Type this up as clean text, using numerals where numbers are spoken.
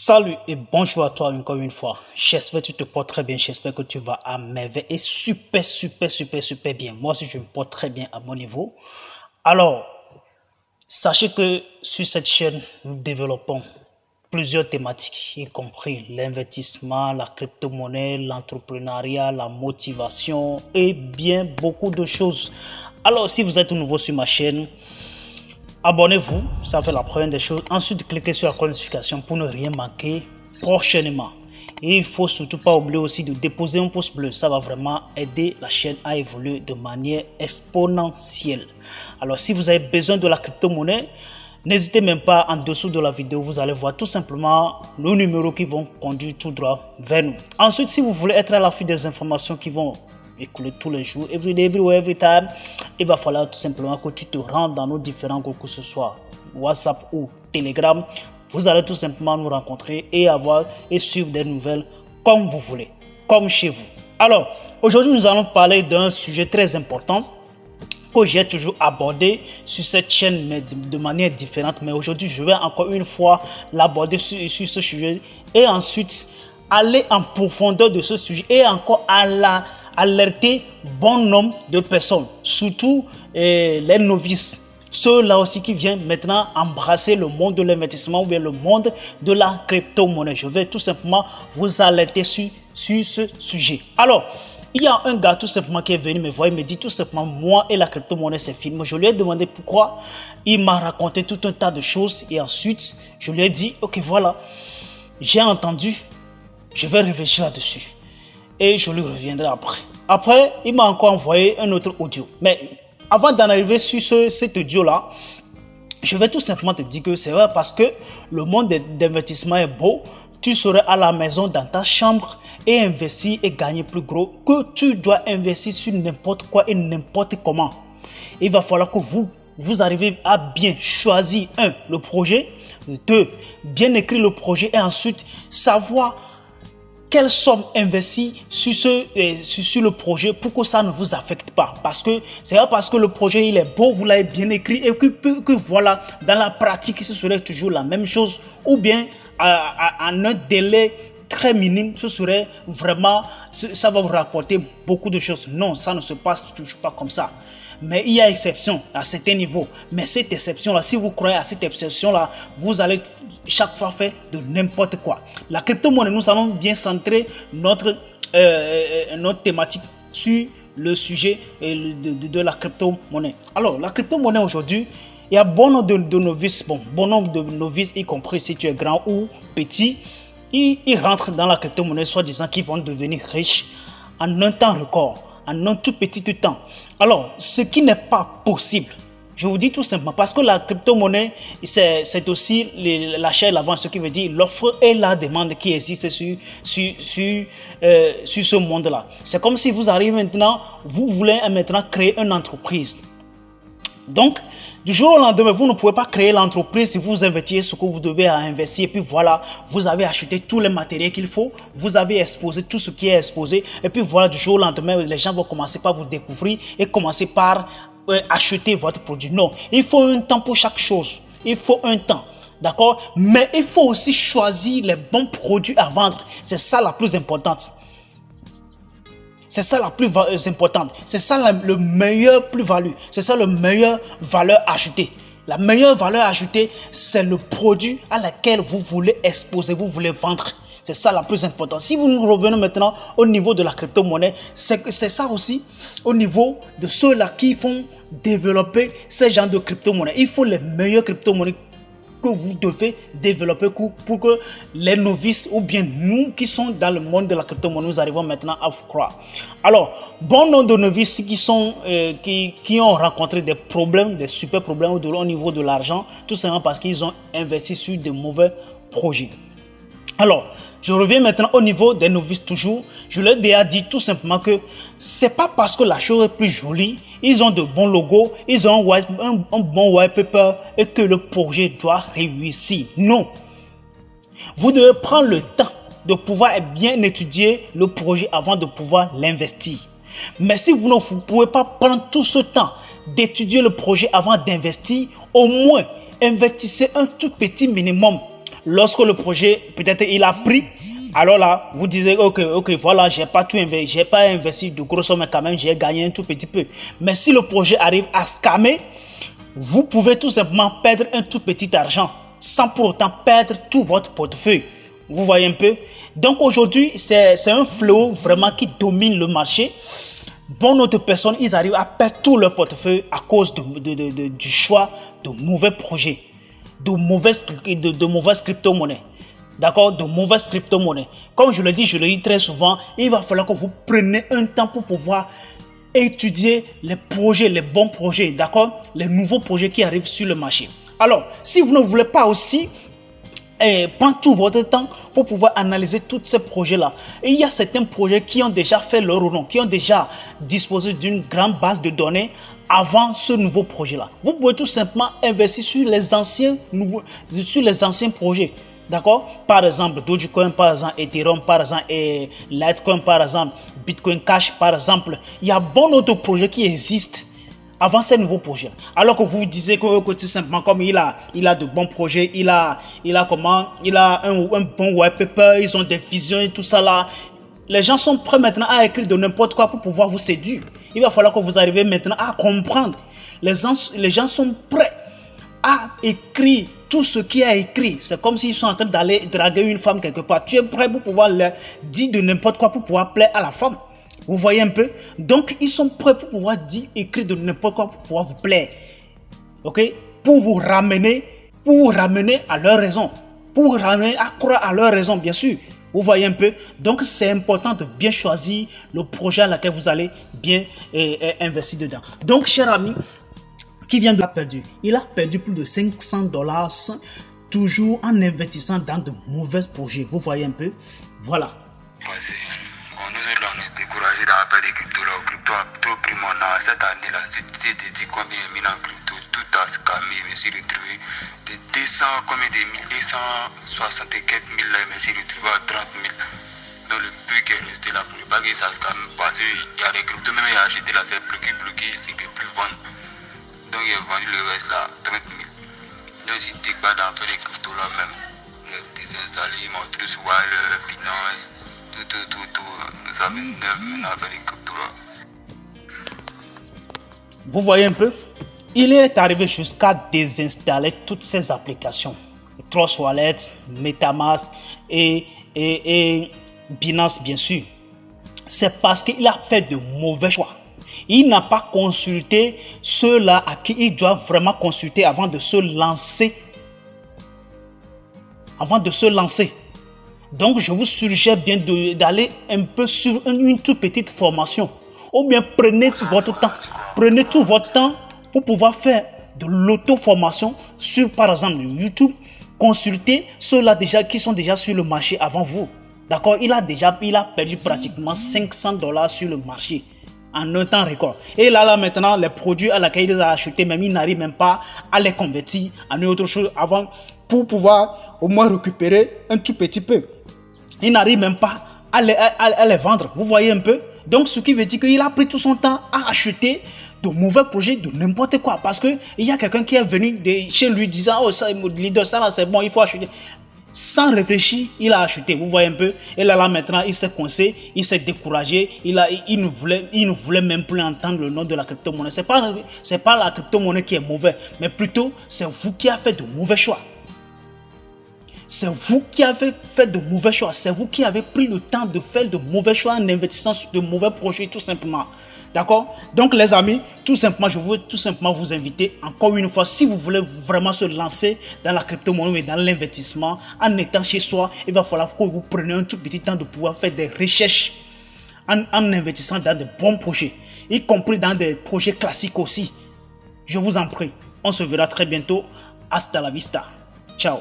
Salut et bonjour à toi encore une fois. J'espère que tu te portes très bien. J'espère que tu vas à merveille et super bien. Moi aussi, je me porte très bien à mon niveau. Alors, sachez que sur cette chaîne, nous développons plusieurs thématiques, y compris l'investissement, la crypto-monnaie, l'entrepreneuriat, la motivation et bien beaucoup de choses. Alors, si vous êtes nouveau sur ma chaîne, abonnez-vous, ça fait la première des choses. Ensuite, cliquez sur la notification pour ne rien manquer prochainement. Et il faut surtout pas oublier aussi de déposer un pouce bleu. Ça va vraiment aider la chaîne à évoluer de manière exponentielle. Alors, si vous avez besoin de la crypto-monnaie, n'hésitez même pas en dessous de la vidéo. Vous allez voir tout simplement nos numéros qui vont conduire tout droit vers nous. Ensuite, si vous voulez être à l'affût des informations qui vont écouler tous les jours, every day, everywhere, every time, il va falloir tout simplement que tu te rendes dans nos différents groupes, que ce soit WhatsApp ou Telegram. Vous allez tout simplement nous rencontrer et suivre des nouvelles comme vous voulez, comme chez vous. Alors, aujourd'hui, nous allons parler d'un sujet très important que j'ai toujours abordé sur cette chaîne, mais de manière différente. Mais aujourd'hui, je vais encore une fois l'aborder sur ce sujet et ensuite aller en profondeur de ce sujet et encore alerter bon nombre de personnes, surtout les novices. Ceux-là aussi qui viennent maintenant embrasser le monde de l'investissement ou bien le monde de la crypto-monnaie. Je vais tout simplement vous alerter sur ce sujet. Alors, il y a un gars tout simplement qui est venu me voir, il me dit tout simplement, moi et la crypto-monnaie c'est fini. Je lui ai demandé pourquoi, il m'a raconté tout un tas de choses et ensuite je lui ai dit, ok voilà, j'ai entendu, je vais réfléchir là-dessus et je lui reviendrai après. Après, il m'a encore envoyé un autre audio. Mais avant d'en arriver sur cet audio-là, je vais tout simplement te dire que c'est vrai parce que le monde d'investissement est beau. Tu serais à la maison dans ta chambre et investir et gagner plus gros que tu dois investir sur n'importe quoi et n'importe comment. Il va falloir que vous arrivez à bien choisir le projet, 2, bien écrire le projet et ensuite savoir quelle somme investir sur le projet pour que ça ne vous affecte pas. Parce que c'est pas parce que le projet il est beau, vous l'avez bien écrit et que voilà, dans la pratique, ce serait toujours la même chose ou bien en un délai très minime, ce serait vraiment, ça va vous rapporter beaucoup de choses. Non, ça ne se passe toujours pas comme ça. Mais il y a exception à certains niveaux. Mais cette exception-là, si vous croyez à cette exception-là, vous allez chaque fois faire de n'importe quoi. La crypto-monnaie, nous allons bien centrer notre thématique sur le sujet de la crypto-monnaie. Alors, la crypto-monnaie aujourd'hui, il y a bon nombre de novices, y compris si tu es grand ou petit, ils rentrent dans la crypto-monnaie, soi-disant qu'ils vont devenir riches en un temps record, en un tout petit temps. Alors, ce qui n'est pas possible, je vous dis tout simplement, parce que la crypto-monnaie, c'est aussi l'achat et la vente, ce qui veut dire l'offre et la demande qui existent sur ce monde-là. C'est comme si vous arrivez maintenant, vous voulez maintenant créer une entreprise. Donc, du jour au lendemain, vous ne pouvez pas créer l'entreprise si vous investissez ce que vous devez investir. Et puis voilà, vous avez acheté tous les matériels qu'il faut. Vous avez exposé tout ce qui est exposé. Et puis voilà, du jour au lendemain, les gens vont commencer par vous découvrir et commencer par acheter votre produit. Non, il faut un temps pour chaque chose. Il faut un temps. D'accord? Mais il faut aussi choisir les bons produits à vendre. C'est ça la plus importante. C'est ça la plus importante. C'est ça le meilleur plus-value. C'est ça le meilleur valeur ajoutée. La meilleure valeur ajoutée, c'est le produit à laquelle vous voulez exposer, vous voulez vendre. C'est ça la plus importante. Si vous nous revenez maintenant au niveau de la crypto-monnaie, c'est ça aussi au niveau de ceux-là qui font développer ces genres de crypto-monnaie. Il faut les meilleures crypto-monnaies que vous devez développer pour que les novices ou bien nous qui sont dans le monde de la crypto-monnaie, nous arrivons maintenant à vous croire. Alors, bon nombre de novices qui ont rencontré des problèmes, des super problèmes au niveau de l'argent, tout simplement parce qu'ils ont investi sur de mauvais projets. Alors, je reviens maintenant au niveau des novices toujours. Je leur ai déjà dit tout simplement que c'est pas parce que la chose est plus jolie, ils ont de bons logos, ils ont un bon white paper et que le projet doit réussir. Non. Vous devez prendre le temps de pouvoir bien étudier le projet avant de pouvoir l'investir. Mais si vous ne pouvez pas prendre tout ce temps d'étudier le projet avant d'investir, au moins investissez un tout petit minimum. lorsque le projet, peut-être il a pris, alors là, vous disiez, ok, voilà, j'ai pas investi de gros sommes, mais quand même, j'ai gagné un tout petit peu. Mais si le projet arrive à scammer, vous pouvez tout simplement perdre un tout petit argent, sans pour autant perdre tout votre portefeuille. Vous voyez un peu? Donc aujourd'hui, c'est un fléau vraiment qui domine le marché. Bon, d'autres personnes, ils arrivent à perdre tout leur portefeuille à cause du choix de mauvais projets, de mauvaises crypto-monnaies. D'accord? De mauvaises crypto-monnaies. Comme je le dis très souvent, il va falloir que vous preniez un temps pour pouvoir étudier les projets, les bons projets, d'accord? Les nouveaux projets qui arrivent sur le marché. Alors, si vous ne voulez pas aussi prendre tout votre temps pour pouvoir analyser tous ces projets-là. Et il y a certains projets qui ont déjà fait leur nom, qui ont déjà disposé d'une grande base de données avant ce nouveau projet-là. Vous pouvez tout simplement investir sur les anciens projets. D'accord? Par exemple, Dogecoin, par exemple, Ethereum, par exemple, et Litecoin, par exemple, Bitcoin Cash, par exemple. Il y a bon d'autres projets qui existent avant ces nouveaux projets. Alors que vous disiez que tout simplement, comme il a de bons projets, il a un bon white paper, ils ont des visions et tout ça là. Les gens sont prêts maintenant à écrire de n'importe quoi pour pouvoir vous séduire. Il va falloir que vous arriviez maintenant à comprendre. Les gens sont prêts à écrire tout ce qui est écrit. C'est comme s'ils sont en train d'aller draguer une femme quelque part. Tu es prêt pour pouvoir leur dire de n'importe quoi pour pouvoir plaire à la femme. Vous voyez un peu? Donc, ils sont prêts pour pouvoir dire, écrire de n'importe quoi pour pouvoir vous plaire. Ok? Pour vous ramener à leur raison. Pour vous ramener à croire à leur raison, bien sûr. Vous voyez un peu? Donc, c'est important de bien choisir le projet à laquelle vous allez bien investir dedans. Donc, cher ami, qui vient de la perdu? Il a perdu plus de $500 toujours en investissant dans de mauvais projets. Vous voyez un peu? Voilà. On est découragé d'avoir des cryptos là. Crypto a trop pris mon âge cette année là. Si tu te dis combien il y a en crypto, tout a scamé. Je me suis retrouvé de 200, combien de 1260 et quelques mille là. Je me suis retrouvé à 30 000. Donc le peu qui est resté là pour ne pas que ça scamme. Parce qu'il y a des cryptos, même il a acheté là, c'est bloqué, c'est que plus vendre. Donc il a vendu le reste là, 30 000. Donc si tu pas dans les cryptos là même, je désinstallé, mon truc sur le Binance. Vous voyez un peu? Il est arrivé jusqu'à désinstaller toutes ces applications. Trust Wallet, Metamask et Binance, bien sûr. C'est parce qu'il a fait de mauvais choix. Il n'a pas consulté ceux-là à qui il doit vraiment consulter avant de se lancer. Donc, je vous suggère bien d'aller un peu sur une toute petite formation. Ou bien prenez tout votre temps. Prenez tout votre temps pour pouvoir faire de l'auto-formation sur, par exemple, YouTube. Consultez ceux-là déjà qui sont déjà sur le marché avant vous. D'accord? Il a perdu pratiquement $500 sur le marché en un temps record. Et là maintenant, les produits à laquelle il a acheté, même il n'arrive même pas à les convertir en autre chose avant pour pouvoir au moins récupérer un tout petit peu. Il n'arrive même pas à les vendre. Vous voyez un peu? Donc, ce qui veut dire qu'il a pris tout son temps à acheter de mauvais projets, de n'importe quoi. Parce qu'il y a quelqu'un qui est venu chez lui disant, oh, ça, leader, ça là, c'est bon, il faut acheter. Sans réfléchir, il a acheté. Vous voyez un peu? Et là maintenant, il s'est coincé, il s'est découragé. Il ne voulait même plus entendre le nom de la crypto-monnaie. C'est pas la crypto-monnaie qui est mauvaise, mais plutôt, c'est vous qui avez fait de mauvais choix. C'est vous qui avez fait de mauvais choix. C'est vous qui avez pris le temps de faire de mauvais choix en investissant sur de mauvais projets, tout simplement. D'accord? Donc, les amis, tout simplement, je veux tout simplement vous inviter, encore une fois, si vous voulez vraiment se lancer dans la crypto-monnaie et dans l'investissement, en étant chez soi, il va falloir que vous preniez un tout petit temps de pouvoir faire des recherches en investissant dans de bons projets, y compris dans des projets classiques aussi. Je vous en prie. On se verra très bientôt. Hasta la vista. Ciao.